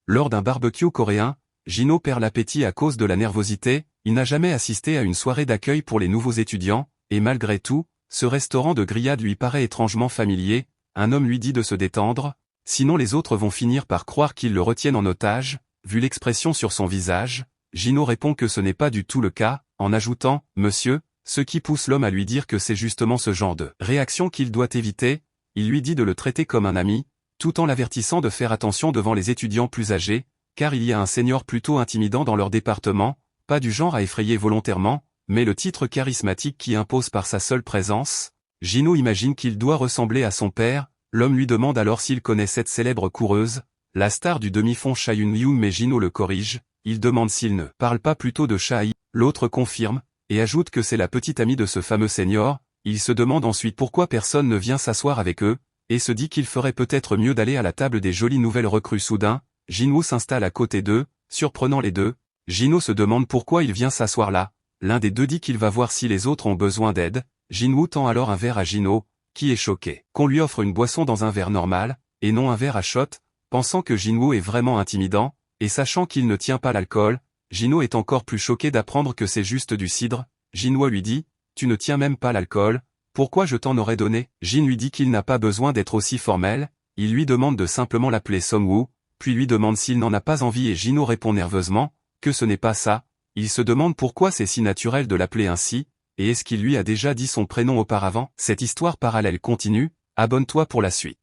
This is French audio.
Lors d'un barbecue coréen, Gino perd l'appétit à cause de la nervosité, il n'a jamais assisté à une soirée d'accueil pour les nouveaux étudiants, et malgré tout, ce restaurant de grillades lui paraît étrangement familier, un homme lui dit de se détendre, sinon les autres vont finir par croire qu'ils le retiennent en otage, vu l'expression sur son visage, Gino répond que ce n'est pas du tout le cas, en ajoutant « Monsieur », ce qui pousse l'homme à lui dire que c'est justement ce genre de réaction qu'il doit éviter, il lui dit de le traiter comme un ami, tout en l'avertissant de faire attention devant les étudiants plus âgés, car il y a un senior plutôt intimidant dans leur département, pas du genre à effrayer volontairement, mais le titre charismatique qui impose par sa seule présence. Gino imagine qu'il doit ressembler à son père, l'homme lui demande alors s'il connaît cette célèbre coureuse, la star du demi-fond Cha Eun-yoon, mais Gino le corrige, il demande s'il ne parle pas plutôt de Cha Hye, l'autre confirme, et ajoute que c'est la petite amie de ce fameux senior, il se demande ensuite pourquoi personne ne vient s'asseoir avec eux, et se dit qu'il ferait peut-être mieux d'aller à la table des jolies nouvelles recrues. Soudain, Gino s'installe à côté d'eux, surprenant les deux, Gino se demande pourquoi il vient s'asseoir là, l'un des deux dit qu'il va voir si les autres ont besoin d'aide, Jinwoo tend alors un verre à Gino, qui est choqué qu'on lui offre une boisson dans un verre normal, et non un verre à shot, pensant que Jinwoo est vraiment intimidant, et sachant qu'il ne tient pas l'alcool, Gino est encore plus choqué d'apprendre que c'est juste du cidre, Jinwoo lui dit, tu ne tiens même pas l'alcool, pourquoi je t'en aurais donné? Jin lui dit qu'il n'a pas besoin d'être aussi formel, il lui demande de simplement l'appeler Songwoo, puis lui demande s'il n'en a pas envie et Gino répond nerveusement, que ce n'est pas ça, il se demande pourquoi c'est si naturel de l'appeler ainsi, et est-ce qu'il lui a déjà dit son prénom auparavant? Cette histoire parallèle continue, abonne-toi pour la suite.